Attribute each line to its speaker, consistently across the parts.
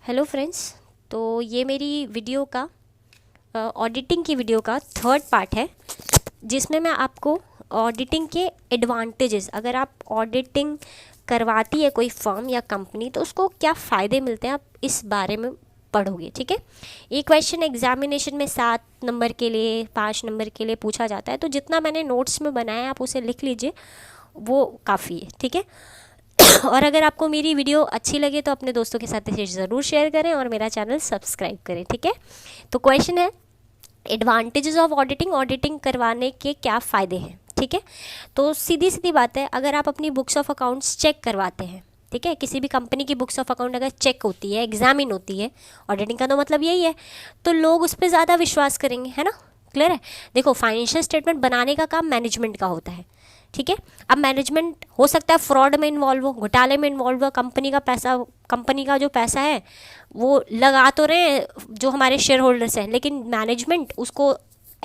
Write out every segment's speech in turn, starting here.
Speaker 1: Hello friends. तो ये मेरी वीडियो का ऑडिटिंग की वीडियो का थर्ड पार्ट है, जिसमें मैं आपको ऑडिटिंग के एडवांटेजेस, अगर आप ऑडिटिंग करवाती है कोई फर्म या कंपनी तो उसको क्या फ़ायदे मिलते हैं, आप इस बारे में पढ़ोगे। ठीक है। ये क्वेश्चन एग्जामिनेशन में 7 नंबर के लिए 5 नंबर के लिए पूछा जाता है, तो जितना मैंने नोट्स में बनाया है आप उसे लिख लीजिए, वो काफ़ी है। ठीक है। और अगर आपको मेरी वीडियो अच्छी लगे तो अपने दोस्तों के साथ इसे ज़रूर शेयर करें और मेरा चैनल सब्सक्राइब करें। ठीक है। तो क्वेश्चन है एडवांटेजेस ऑफ ऑडिटिंग, ऑडिटिंग करवाने के क्या फ़ायदे हैं। ठीक है। तो सीधी सीधी बात है, अगर आप अपनी बुक्स ऑफ अकाउंट्स चेक करवाते हैं, ठीक है, किसी भी कंपनी की बुक्स ऑफ अकाउंट अगर चेक होती है, एग्जामिन होती है, ऑडिटिंग का तो मतलब यही है, तो लोग उस पर ज़्यादा विश्वास करेंगे, है ना। क्लियर है। देखो, फाइनेंशियल स्टेटमेंट बनाने का काम मैनेजमेंट का होता है। ठीक है। अब मैनेजमेंट हो सकता है फ्रॉड में इन्वॉल्व हो, घोटाले में इन्वॉल्व हो, कंपनी का जो पैसा है वो लगा तो रहे जो हमारे शेयर होल्डर्स हैं, लेकिन मैनेजमेंट उसको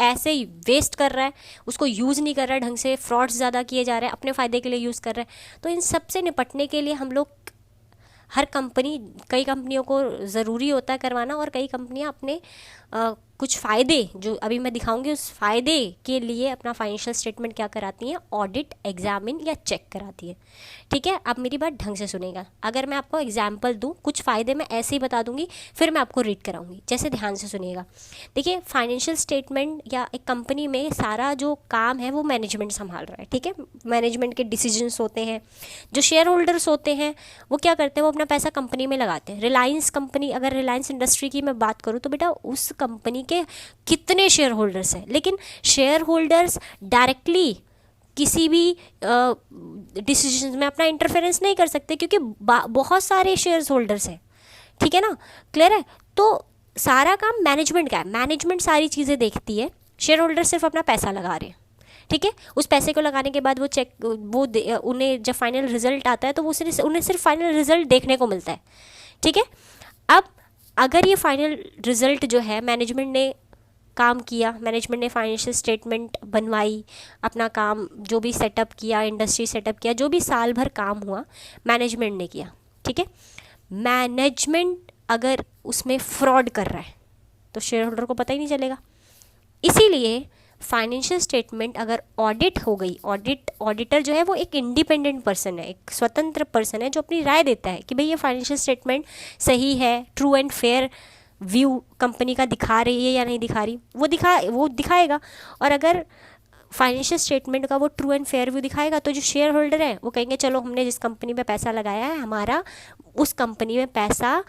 Speaker 1: ऐसे ही वेस्ट कर रहा है, उसको यूज़ नहीं कर रहा है ढंग से, फ्रॉड्स ज़्यादा किए जा रहे हैं, अपने फ़ायदे के लिए यूज़ कर रहे हैं। तो इन सब से निपटने के लिए हम लोग कई कंपनियों को ज़रूरी होता है करवाना, और कई कंपनियां अपने कुछ फ़ायदे जो अभी मैं दिखाऊंगी उस फ़ायदे के लिए अपना फाइनेंशियल स्टेटमेंट क्या कराती हैं, ऑडिट, एग्जामिन या चेक कराती है। ठीक है। अब मेरी बात ढंग से सुनेगा। अगर मैं आपको एग्जाम्पल दूं, कुछ फ़ायदे मैं ऐसे ही बता दूंगी, फिर मैं आपको रीड कराऊंगी, जैसे ध्यान से सुनिएगा। देखिए, फाइनेंशियल स्टेटमेंट या एक कंपनी में सारा जो काम है वो मैनेजमेंट संभाल रहा है। ठीक है। मैनेजमेंट के डिसीजंस होते हैं, जो शेयर होल्डर्स होते हैं वो क्या करते हैं, वो अपना पैसा कंपनी में लगाते हैं। रिलायंस कंपनी, अगर रिलायंस इंडस्ट्री की मैं बात करूँ तो बेटा उस कंपनी के कितने शेयर होल्डर्स हैं, लेकिन शेयर होल्डर्स डायरेक्टली किसी भी डिसीजन में अपना इंटरफेरेंस नहीं कर सकते, क्योंकि बहुत सारे शेयर होल्डर्स हैं। ठीक है ना। क्लियर है। तो सारा काम मैनेजमेंट का है, मैनेजमेंट सारी चीज़ें देखती है, शेयर होल्डर सिर्फ अपना पैसा लगा रहे हैं। ठीक है। उस पैसे को लगाने के बाद उन्हें जब फाइनल रिजल्ट आता है तो उन्हें सिर्फ फाइनल रिजल्ट देखने को मिलता है। ठीक है। अब अगर ये फाइनल रिजल्ट जो है, मैनेजमेंट ने काम किया, मैनेजमेंट ने फाइनेंशियल स्टेटमेंट बनवाई, अपना काम जो भी सेटअप किया, इंडस्ट्री सेटअप किया, जो भी साल भर काम हुआ मैनेजमेंट ने किया। ठीक है। मैनेजमेंट अगर उसमें फ्रॉड कर रहा है तो शेयर होल्डर को पता ही नहीं चलेगा। इसीलिए फाइनेंशियल स्टेटमेंट अगर ऑडिट हो गई, ऑडिटर जो है वो एक इंडिपेंडेंट पर्सन है, एक स्वतंत्र पर्सन है जो अपनी राय देता है कि भाई ये फाइनेंशियल स्टेटमेंट सही है, true and fair view company का दिखा रही है या नहीं दिखा रही, वो दिखाएगा। और अगर फाइनेंशियल स्टेटमेंट का वो ट्रू एंड फेयर व्यू दिखाएगा तो जो शेयर होल्डर है वो कहेंगे चलो, हमने जिस कंपनी में पैसा लगाया है, हमारा उस कंपनी में पैसा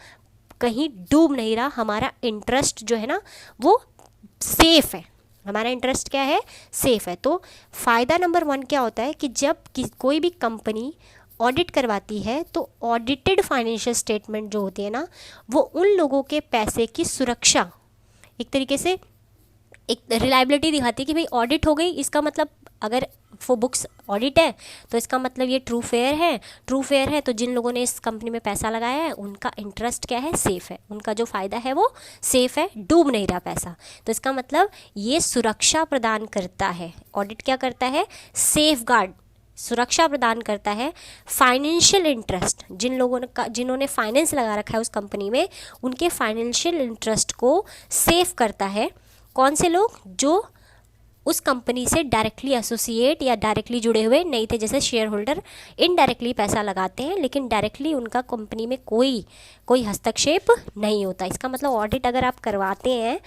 Speaker 1: कहीं डूब नहीं रहा, हमारा इंटरेस्ट जो है ना वो सेफ है, हमारा इंटरेस्ट क्या है, सेफ है। तो फ़ायदा नंबर 1 क्या होता है कि जब कोई भी कंपनी ऑडिट करवाती है तो ऑडिटेड फाइनेंशियल स्टेटमेंट जो होती है ना, वो उन लोगों के पैसे की सुरक्षा, एक तरीके से एक रिलायबिलिटी दिखाती है कि भाई ऑडिट हो गई, इसका मतलब अगर वो बुक्स ऑडिट है तो इसका मतलब ये ट्रू फेयर है, तो जिन लोगों ने इस कंपनी में पैसा लगाया है उनका इंटरेस्ट क्या है, सेफ़ है, उनका जो फ़ायदा है वो सेफ़ है, डूब नहीं रहा पैसा। तो इसका मतलब ये सुरक्षा प्रदान करता है। ऑडिट क्या करता है, सेफ गार्ड, सुरक्षा प्रदान करता है। फाइनेंशियल इंटरेस्ट, जिन्होंने फाइनेंस लगा रखा है उस कंपनी में, उनके फाइनेंशियल इंटरेस्ट को सेफ करता है। कौन से लोग, जो उस कंपनी से डायरेक्टली एसोसिएट या डायरेक्टली जुड़े हुए नहीं थे, जैसे शेयर होल्डर इनडायरेक्टली पैसा लगाते हैं लेकिन डायरेक्टली उनका कंपनी में कोई हस्तक्षेप नहीं होता। इसका मतलब ऑडिट अगर आप करवाते हैं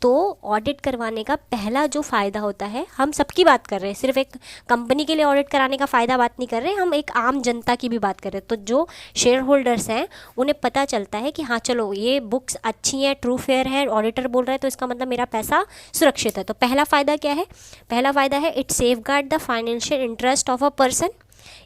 Speaker 1: तो ऑडिट करवाने का पहला जो फ़ायदा होता है, हम सबकी बात कर रहे हैं, सिर्फ एक कंपनी के लिए ऑडिट कराने का फ़ायदा बात नहीं कर रहे, हम एक आम जनता की भी बात कर रहे हैं। तो जो शेयर होल्डर्स हैं उन्हें पता चलता है कि हाँ चलो ये बुक्स अच्छी हैं, ट्रू फेयर है, ऑडिटर बोल रहा है तो इसका मतलब मेरा पैसा सुरक्षित है। तो पहला फ़ायदा क्या है, पहला फ़ायदा है it safe guard the financial interest of a person,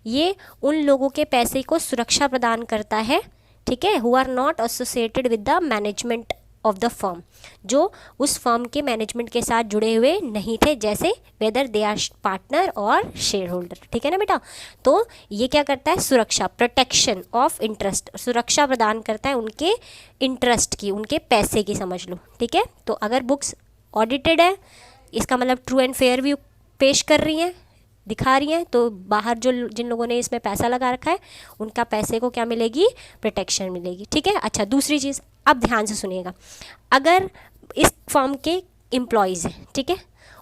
Speaker 1: ये उन लोगों के पैसे को सुरक्षा प्रदान करता है। ठीक है। Who are not associated with the management of the firm, जो उस फर्म के मैनेजमेंट के साथ जुड़े हुए नहीं थे, जैसे वेदर दे आर पार्टनर और शेयर होल्डर। ठीक है ना बेटा। तो ये क्या करता है, सुरक्षा, प्रोटेक्शन ऑफ इंटरेस्ट, सुरक्षा प्रदान करता है उनके इंटरेस्ट की, उनके पैसे की, समझ लो। ठीक है। तो अगर बुक्स ऑडिटेड है इसका मतलब ट्रू एंड फेयर व्यू पेश कर रही हैं, दिखा रही हैं, तो बाहर जो जिन लोगों ने इसमें पैसा लगा रखा है उनका पैसे को क्या मिलेगी, प्रोटेक्शन मिलेगी। ठीक है। अच्छा, दूसरी चीज़ अब ध्यान से सुनिएगा, अगर इस फर्म के एम्प्लॉयज़ हैं, ठीक है,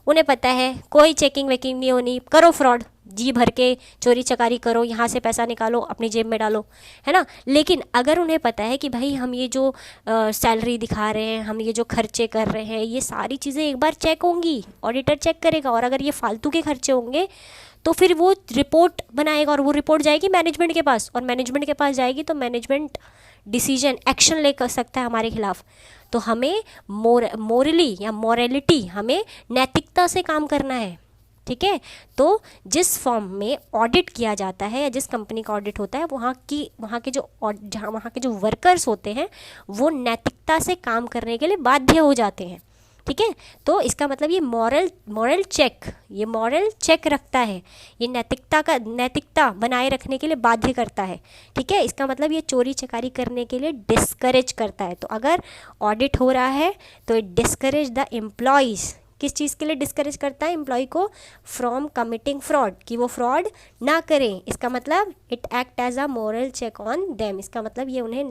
Speaker 1: उन्हें पता है कोई चेकिंग वेकिंग नहीं होनी, करो फ्रॉड, जी भर के चोरी चकारी करो, यहाँ से पैसा निकालो अपनी जेब में डालो, है ना। लेकिन अगर उन्हें पता है कि भाई हम ये जो सैलरी दिखा रहे हैं, हम ये जो खर्चे कर रहे हैं, ये सारी चीज़ें एक बार चेक होंगी, ऑडिटर चेक करेगा, और अगर ये फालतू के खर्चे होंगे तो फिर वो रिपोर्ट बनाएगा, और वो रिपोर्ट जाएगी मैनेजमेंट के पास, और मैनेजमेंट के पास जाएगी तो मैनेजमेंट डिसीजन एक्शन ले कर सकता है हमारे खिलाफ। तो हमें मोरली या मोरलिटी, हमें नैतिकता से काम करना है। ठीक है। तो जिस फॉर्म में ऑडिट किया जाता है या जिस कंपनी का ऑडिट होता है, वहाँ के जो वर्कर्स होते हैं वो नैतिकता से काम करने के लिए बाध्य हो जाते हैं। ठीक है। तो इसका मतलब ये मॉरल चेक रखता है, ये नैतिकता बनाए रखने के लिए बाध्य करता है। ठीक है। इसका मतलब ये चोरी चकारी करने के लिए डिस्करेज करता है। तो अगर ऑडिट हो रहा है तो इट डिस्करेज द एम्प्लॉयज़, किस चीज़ के लिए डिस्करेज करता है, एम्प्लॉय को, फ्रॉम कमिटिंग फ्रॉड, कि वो फ्रॉड ना करें। इसका मतलब it act as a moral check on them, इसका मतलब ये उन्हें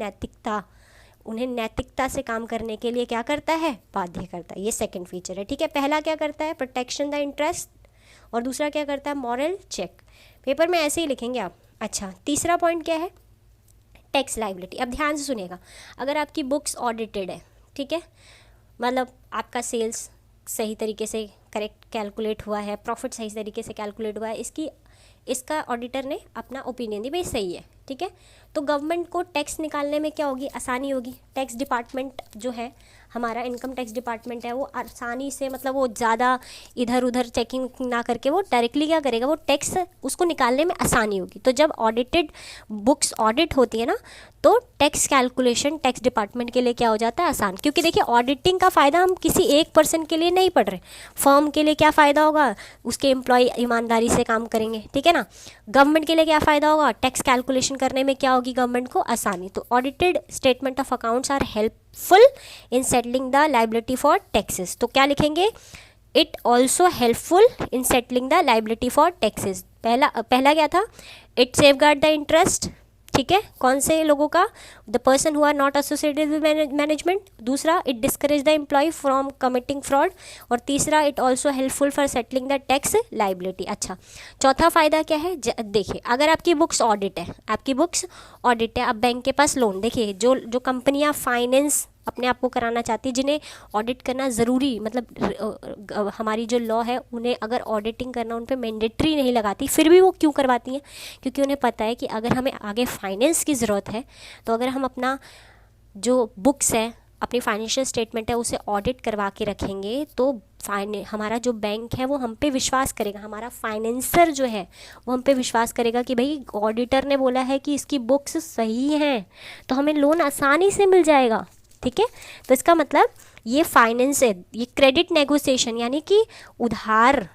Speaker 1: नैतिकता से काम करने के लिए क्या करता है, बाध्य करता है। ये सेकंड फीचर है। ठीक है। पहला क्या करता है, प्रोटेक्शन द इंटरेस्ट, और दूसरा क्या करता है, मॉरल चेक। पेपर में ऐसे ही लिखेंगे आप। अच्छा, तीसरा पॉइंट क्या है, टैक्स लायबिलिटी। अब ध्यान से सुनिएगा, अगर आपकी बुक्स ऑडिटेड है, ठीक है, मतलब आपका सेल्स सही तरीके से करेक्ट कैलकुलेट हुआ है, प्रॉफिट सही तरीके से कैलकुलेट हुआ है, इसका ऑडिटर ने अपना ओपिनियन दी भाई सही है। ठीक है। तो गवर्नमेंट को टैक्स निकालने में क्या होगी, आसानी होगी। टैक्स डिपार्टमेंट जो है हमारा, इनकम टैक्स डिपार्टमेंट है, वो आसानी से, मतलब वो ज़्यादा इधर उधर चेकिंग ना करके वो डायरेक्टली क्या करेगा, वो टैक्स उसको निकालने में आसानी होगी। तो जब ऑडिटेड बुक्स ऑडिट होती है ना, तो टैक्स कैलकुलेशन टैक्स डिपार्टमेंट के लिए क्या हो जाता है, आसान। क्योंकि देखिए, ऑडिटिंग का फ़ायदा हम किसी एक पर्सन के लिए नहीं पढ़ रहे, फर्म के लिए क्या फ़ायदा होगा, उसके एम्प्लॉय ईमानदारी से काम करेंगे। ठीक है ना। गवर्नमेंट के लिए क्या फ़ायदा होगा, टैक्स कैलकुलेशन करने में क्या होगी गवर्नमेंट को, आसानी। तो audited statement of accounts are helpful in settling the liability for taxes. तो क्या लिखेंगे, it also helpful in settling the liability for taxes. पहला क्या था, इट सेफगार्ड द इंटरेस्ट, ठीक है, कौन से लोगों का, the person who are not associated with management. दूसरा, it discourage the employ from committing fraud, और तीसरा, it also helpful for settling the tax liability. अच्छा, चौथा फायदा क्या है, देखिए, अगर आपकी बुक्स ऑडिट है, अब बैंक के पास लोन, देखिए जो कंपनियां फाइनेंस अपने आप को कराना चाहती है, जिन्हें ऑडिट करना ज़रूरी, मतलब हमारी जो लॉ है उन्हें अगर ऑडिटिंग करना उन पे मैंडेटरी नहीं लगाती, फिर भी वो क्यों करवाती हैं, क्योंकि उन्हें पता है कि अगर हमें आगे फाइनेंस की ज़रूरत है, तो अगर हम अपना जो बुक्स है, अपनी फाइनेंशियल स्टेटमेंट है, उसे ऑडिट करवा के रखेंगे, तो हमारा जो बैंक है वो हम पे विश्वास करेगा, हमारा फाइनेंसर जो है वो हम पे विश्वास करेगा कि भाई ऑडिटर ने बोला है कि इसकी बुक्स सही हैं, तो हमें लोन आसानी से मिल जाएगा। ठीक है। तो इसका मतलब ये फाइनेंस है, ये क्रेडिट नेगोशिएशन, यानी कि उधार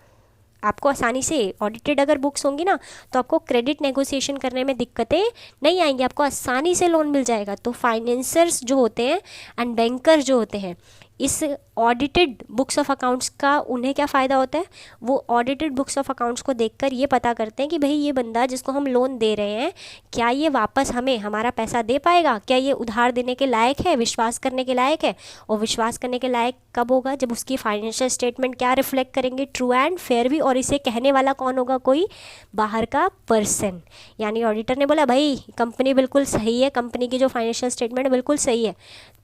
Speaker 1: आपको आसानी से, ऑडिटेड अगर बुक्स होंगी ना, तो आपको क्रेडिट नेगोशिएशन करने में दिक्कतें नहीं आएंगी, आपको आसानी से लोन मिल जाएगा। तो फाइनेंसर्स जो होते हैं एंड बैंकर जो होते हैं, इस ऑडिटेड बुक्स ऑफ अकाउंट्स का उन्हें क्या फ़ायदा होता है, वो ऑडिटेड बुक्स ऑफ अकाउंट्स को देखकर ये पता करते हैं कि भाई ये बंदा जिसको हम लोन दे रहे हैं, क्या ये वापस हमें हमारा पैसा दे पाएगा, क्या ये उधार देने के लायक है, विश्वास करने के लायक है। और विश्वास करने के लायक कब होगा, जब उसकी फाइनेंशियल स्टेटमेंट क्या रिफ्लेक्ट करेंगे, ट्रू एंड फेयर भी। और इसे कहने वाला कौन होगा, कोई बाहर का पर्सन, यानी ऑडिटर ने बोला भाई कंपनी बिल्कुल सही है, कंपनी की जो फाइनेंशियल स्टेटमेंट बिल्कुल सही है,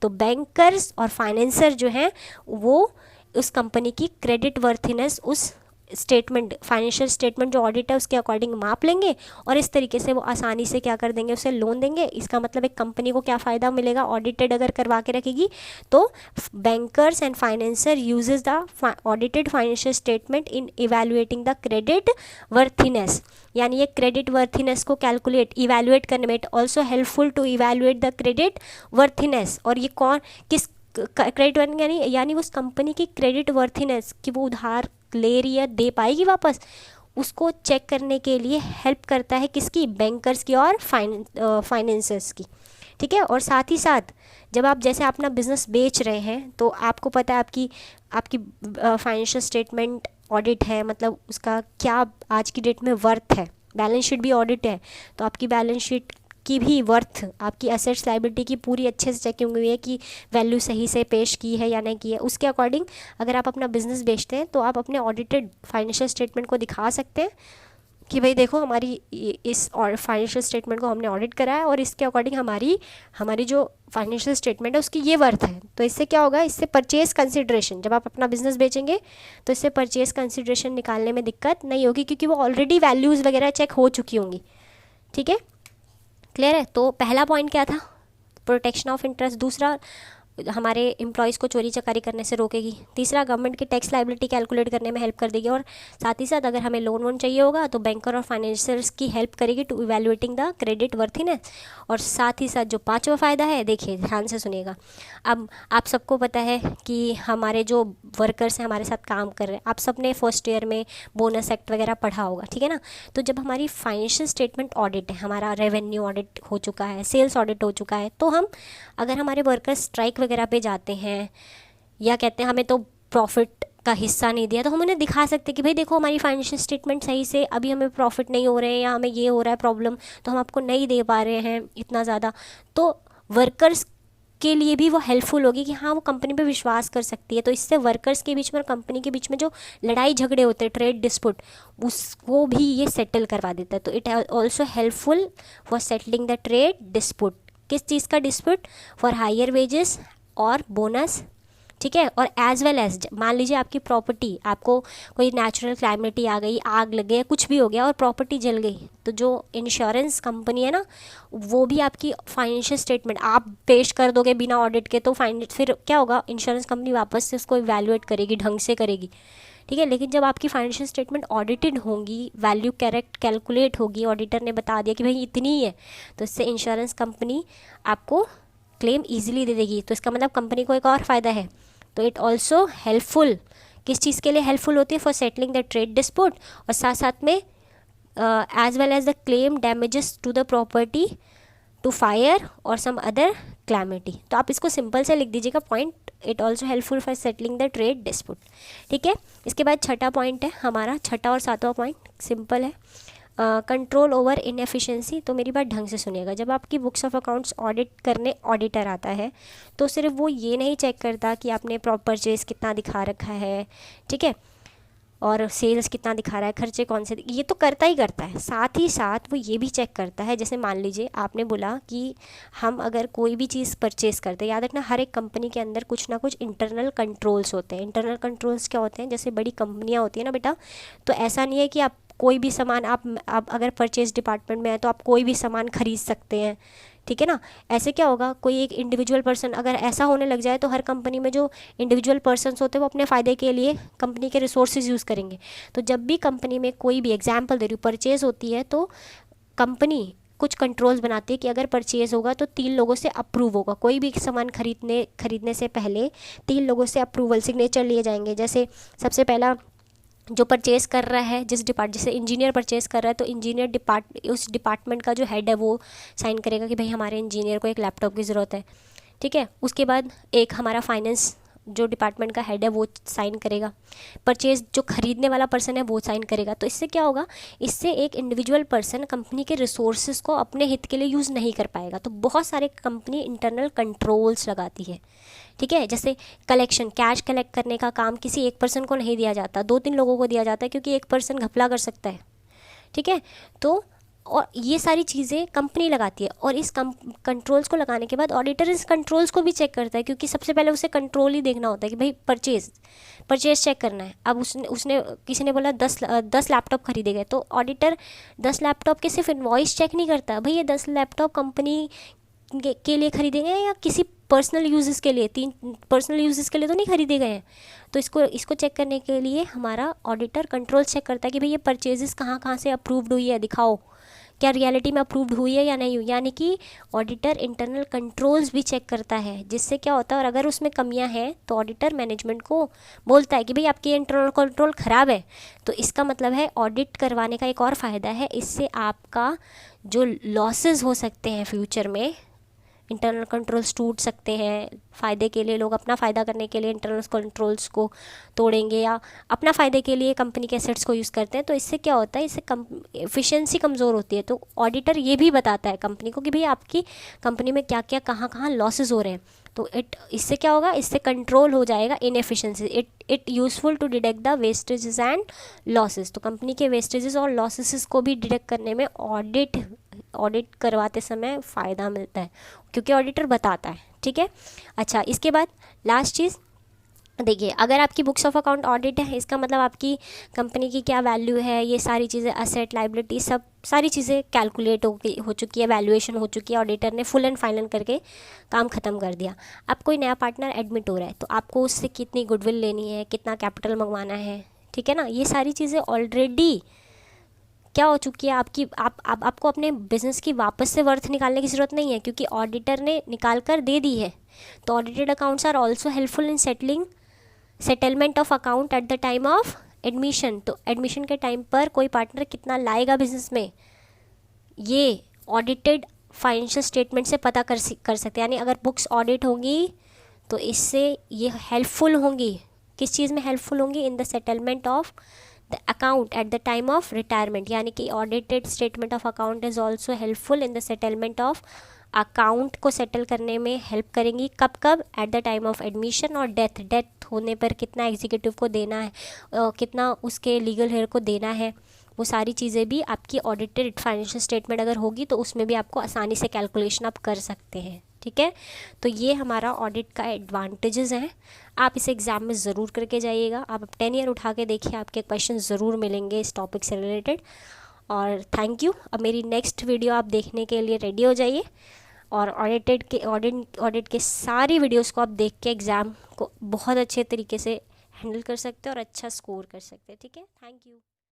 Speaker 1: तो बैंकर्स और फाइनेंसर जो हैं वो उस कंपनी की क्रेडिट वर्थिनेस उस स्टेटमेंट, फाइनेंशियल स्टेटमेंट जो ऑडिट है उसके अकॉर्डिंग माप लेंगे, और इस तरीके से वो आसानी से क्या कर देंगे, उसे लोन देंगे। इसका मतलब एक कंपनी को क्या फ़ायदा मिलेगा, ऑडिटेड अगर करवा के रखेगी तो bankers and financer uses the audited financial statement in evaluating the creditworthiness, यानी ये क्रेडिट वर्थिनेस को इवैल्यूएट करने में, it also helpful to evaluate the creditworthiness. और ये किस क्रेडिट वर्थिनेस, यानी उस कंपनी की क्रेडिट वर्थिनेस कि वो उधार ले रही है, दे पाएगी वापस, उसको चेक करने के लिए हेल्प करता है, किसकी, बैंकर्स की और फाइनेंसर्स की। ठीक है। और साथ ही साथ जब आप जैसे अपना बिजनेस बेच रहे हैं, तो आपको पता है आपकी फाइनेंशियल स्टेटमेंट ऑडिट है, मतलब उसका क्या आज की डेट में वर्थ है। बैलेंस शीट भी ऑडिट है, तो आपकी बैलेंस शीट की भी वर्थ, आपकी एसेट्स लायबिलिटी की पूरी अच्छे से चेकिंग हुई है कि वैल्यू सही से पेश की है या नहीं की है। उसके अकॉर्डिंग अगर आप अपना बिजनेस बेचते हैं तो आप अपने ऑडिटेड फाइनेंशियल स्टेटमेंट को दिखा सकते हैं कि भाई देखो हमारी इस फाइनेंशियल स्टेटमेंट को हमने ऑडिट करा है और इसके अकॉर्डिंग हमारी हमारी जो फाइनेंशियल स्टेटमेंट है उसकी ये वर्थ है। तो इससे क्या होगा, इससे परचेज कंसिड्रेशन, जब आप अपना बिजनेस बेचेंगे तो इससे परचेज कंसिड्रेशन निकालने में दिक्कत नहीं होगी, क्योंकि वो ऑलरेडी वैल्यूज़ वगैरह चेक हो चुकी होंगी। ठीक है, क्लियर है। तो पहला पॉइंट क्या था, प्रोटेक्शन ऑफ इंटरेस्ट। दूसरा, हमारे एम्प्लॉयज़ को चोरी चकारी करने से रोकेगी। तीसरा, गवर्नमेंट की टैक्स लायबिलिटी कैलकुलेट करने में हेल्प कर देगी। और साथ ही साथ अगर हमें लोन वोन चाहिए होगा तो बैंकर और फाइनेंशियर्स की हेल्प करेगी to evaluating the credit worthiness. और साथ ही साथ जो पांचवा फ़ायदा है, देखिए ध्यान से सुनिएगा। अब आप सबको पता है कि हमारे जो वर्कर्स हैं हमारे साथ काम कर रहे हैं, आप सबने फर्स्ट ईयर में बोनस एक्ट वगैरह पढ़ा होगा, ठीक है ना। तो जब हमारी फाइनेंशियल स्टेटमेंट ऑडिट है, हमारा रेवेन्यू ऑडिट हो चुका है, सेल्स ऑडिट हो चुका है, तो हम अगर हमारे वर्कर्स स्ट्राइक वगैरह पे जाते हैं या कहते हैं हमें तो प्रॉफिट का हिस्सा नहीं दिया, तो हम उन्हें दिखा सकते हैं कि भाई देखो हमारी फाइनेंशियल स्टेटमेंट सही से अभी हमें प्रॉफिट नहीं हो रहे हैं या हमें ये हो रहा है प्रॉब्लम, तो हम आपको नहीं दे पा रहे हैं इतना ज़्यादा। तो वर्कर्स के लिए भी वो हेल्पफुल होगी कि हाँ वो कंपनी पे विश्वास कर सकती है। तो इससे वर्कर्स के बीच में और कंपनी के बीच में जो लड़ाई झगड़े होते हैं, ट्रेड डिस्प्यूट, उसको भी ये सेटल करवा देता है। तो it also helpful for settling the trade dispute. किस चीज़ का डिस्प्यूट? फॉर हायर वेजेस और बोनस, ठीक है। और एज वेल एज मान लीजिए आपकी प्रॉपर्टी, आपको कोई नेचुरल क्लाइमेटी आ गई, आग लग गई, कुछ भी हो गया और प्रॉपर्टी जल गई, तो जो इंश्योरेंस कंपनी है ना, वो भी आपकी फाइनेंशियल स्टेटमेंट आप पेश कर दोगे बिना ऑडिट के, तो फिर क्या होगा, इंश्योरेंस कंपनी वापस से उसको इवैल्यूएट करेगी, ढंग से करेगी, ठीक है। लेकिन जब आपकी फाइनेंशियल स्टेटमेंट ऑडिटेड होंगी, वैल्यू करेक्ट कैलकुलेट होगी, ऑडिटर ने बता दिया कि भाई इतनी ही है, तो इससे इंश्योरेंस कंपनी आपको क्लेम ईजिली दे देगी। तो इसका मतलब कंपनी को एक और फ़ायदा है। तो इट ऑल्सो हेल्पफुल, किस चीज़ के लिए हेल्पफुल होती है? For settling the trade dispute, और साथ साथ में as well as the claim damages to the property to fire और सम अदर क्लैमिटी। तो आप इसको सिंपल से लिख दीजिएगा point, it also helpful for settling the trade dispute, ठीक है। इसके बाद छठा पॉइंट है हमारा, छठा और सातवां पॉइंट सिंपल है, कंट्रोल ओवर इनएफिशिएंसी। तो मेरी बात ढंग से सुनिएगा, जब आपकी बुक्स ऑफ अकाउंट्स ऑडिट करने ऑडिटर आता है तो सिर्फ वो ये नहीं चेक करता कि आपने परचेज कितना दिखा रखा है, ठीक है, और सेल्स कितना दिखा रहा है, खर्चे कौन से, ये तो करता ही करता है। साथ ही साथ वो ये भी चेक करता है, जैसे मान लीजिए आपने बोला कि हम अगर कोई भी चीज़ परचेज़ करते हैं, याद रखना हर एक कंपनी के अंदर कुछ ना कुछ इंटरनल कंट्रोल्स होते हैं। इंटरनल कंट्रोल्स क्या होते हैं? जैसे बड़ी कंपनियाँ होती हैं ना बेटा, तो ऐसा नहीं है कि आप कोई भी सामान, आप अगर परचेज डिपार्टमेंट में है तो आप कोई भी सामान खरीद सकते हैं, ठीक है ना। ऐसे क्या होगा, कोई एक इंडिविजुअल पर्सन, अगर ऐसा होने लग जाए तो हर कंपनी में जो इंडिविजुअल पर्सन्स होते हैं वो अपने फ़ायदे के लिए कंपनी के रिसोर्सेज यूज़ करेंगे। तो जब भी कंपनी में कोई भी, एग्जाम्पल दे रही हूँ, परचेज़ होती है, तो कंपनी कुछ कंट्रोल्स बनाती है कि अगर परचेज़ होगा तो 3 लोगों से अप्रूव होगा। कोई भी सामान खरीदने से पहले 3 लोगों से अप्रूवल, सिग्नेचर लिए जाएंगे। जैसे सबसे पहला जो परचेस कर रहा है, जैसे इंजीनियर परचेस कर रहा है तो इंजीनियर उस डिपार्टमेंट का जो हेड है वो साइन करेगा कि भाई हमारे इंजीनियर को एक लैपटॉप की ज़रूरत है, ठीक है। उसके बाद एक हमारा फाइनेंस जो डिपार्टमेंट का हेड है वो साइन करेगा, परचेज जो खरीदने वाला पर्सन है वो साइन करेगा। तो इससे क्या होगा, इससे एक इंडिविजुअल पर्सन कंपनी के रिसोर्सेज को अपने हित के लिए यूज़ नहीं कर पाएगा। तो बहुत सारे कंपनी इंटरनल कंट्रोल्स लगाती है, ठीक है। जैसे कलेक्शन, कैश कलेक्ट करने का काम किसी एक पर्सन को नहीं दिया जाता, 2-3 लोगों को दिया जाता है, क्योंकि एक पर्सन घपला कर सकता है, ठीक है। तो और ये सारी चीज़ें कंपनी लगाती है, और इस कंट्रोल्स को लगाने के बाद ऑडिटर इस कंट्रोल्स को भी चेक करता है, क्योंकि सबसे पहले उसे कंट्रोल ही देखना होता है कि भाई परचेज चेक करना है। अब उसने किसी ने बोला 10 लैपटॉप खरीदे गए, तो ऑडिटर 10 लैपटॉप के सिर्फ इनवॉइस चेक नहीं करता, भाई ये 10 लैपटॉप कंपनी के लिए खरीदे गए या किसी पर्सनल यूजेस के लिए, 3 पर्सनल यूजेस के लिए तो नहीं खरीदे गए हैं। तो इसको चेक करने के लिए हमारा ऑडिटर कंट्रोल चेक करता है कि भाई ये परचेजेस कहाँ से अप्रूव्ड हुई है, दिखाओ क्या रियलिटी में अप्रूव्ड हुई है या नहीं हुई। यानी कि ऑडिटर इंटरनल कंट्रोल्स भी चेक करता है, जिससे क्या होता है, और अगर उसमें कमियां हैं तो ऑडिटर मैनेजमेंट को बोलता है कि भाई आपकी इंटरनल कंट्रोल ख़राब है। तो इसका मतलब है ऑडिट करवाने का एक और फ़ायदा है, इससे आपका जो लॉसेस हो सकते हैं फ्यूचर में इंटरनल कंट्रोल्स टूट सकते हैं। फ़ायदे के लिए लोग अपना फ़ायदा करने के लिए इंटरनल कंट्रोल्स को तोड़ेंगे या अपना फ़ायदे के लिए कंपनी के एसेट्स को यूज़ करते हैं। तो इससे क्या होता है, इससे एफिशिएंसी कमज़ोर होती है। तो ऑडिटर ये भी बताता है कंपनी को कि भाई आपकी कंपनी में क्या क्या कहाँ कहाँ लॉसेज हो रहे हैं। तो इससे क्या होगा, इससे कंट्रोल हो जाएगा inefficiency. It useful to detect the wastages and losses. तो कंपनी के वेस्टेजेस और लॉसेस को भी डिटेक्ट करने में ऑडिट करवाते समय फ़ायदा मिलता है, क्योंकि ऑडिटर बताता है। ठीक है, अच्छा इसके बाद लास्ट चीज़ देखिए, अगर आपकी बुक्स ऑफ अकाउंट ऑडिट है, इसका मतलब आपकी कंपनी की क्या वैल्यू है, ये सारी चीज़ें, असेट लाइबिलिटी, सब सारी चीज़ें कैलकुलेट हो चुकी है, वैल्यूएशन हो चुकी है, ऑडिटर ने फुल एंड फाइनल करके काम ख़त्म कर दिया। अब कोई नया पार्टनर एडमिट हो रहा है, तो आपको उससे कितनी गुडविल लेनी है, कितना कैपिटल मंगवाना है, ठीक है ना, ये सारी चीज़ें ऑलरेडी क्या हो चुकी है आपकी। आपको अपने बिजनेस की वापस से वर्थ निकालने की ज़रूरत नहीं है, क्योंकि ऑडिटर ने निकाल कर दे दी है। तो audited accounts are also helpful in settlement of account at the time of admission. तो एडमिशन के टाइम पर कोई पार्टनर कितना लाएगा बिजनेस में, ये ऑडिटेड फाइनेंशियल स्टेटमेंट से पता कर सकते हैं। यानी अगर बुक्स ऑडिट होंगी तो इससे ये हेल्पफुल होंगी। किस चीज़ में हेल्पफुल होंगी, in the settlement of the account at the time of retirement. यानी कि audited statement of account is also helpful in the settlement of account को सेटल करने में हेल्प करेंगी। कब कब, eight the time of admission और डेथ होने पर कितना एग्जीक्यूटिव को देना है, कितना उसके लीगल हेयर को देना है, वो सारी चीज़ें भी आपकी ऑडिटेड फाइनेंशियल स्टेटमेंट अगर होगी तो उसमें भी आपको आसानी से कैलकुलेशन आप कर सकते हैं। ठीक है, तो ये हमारा ऑडिट का एडवांटेजेस हैं। आप इसे एग्ज़ाम में ज़रूर करके जाइएगा। आप 10 ईयर उठा के देखिए, आपके क्वेश्चन ज़रूर मिलेंगे इस टॉपिक से रिलेटेड। और थैंक यू। अब मेरी नेक्स्ट वीडियो आप देखने के लिए रेडी हो जाइए, और ऑडिट के सारी वीडियोस को आप देख के एग्ज़ाम को बहुत अच्छे तरीके से हैंडल कर सकते हैं और अच्छा स्कोर कर सकते हैं। ठीक है, थैंक यू।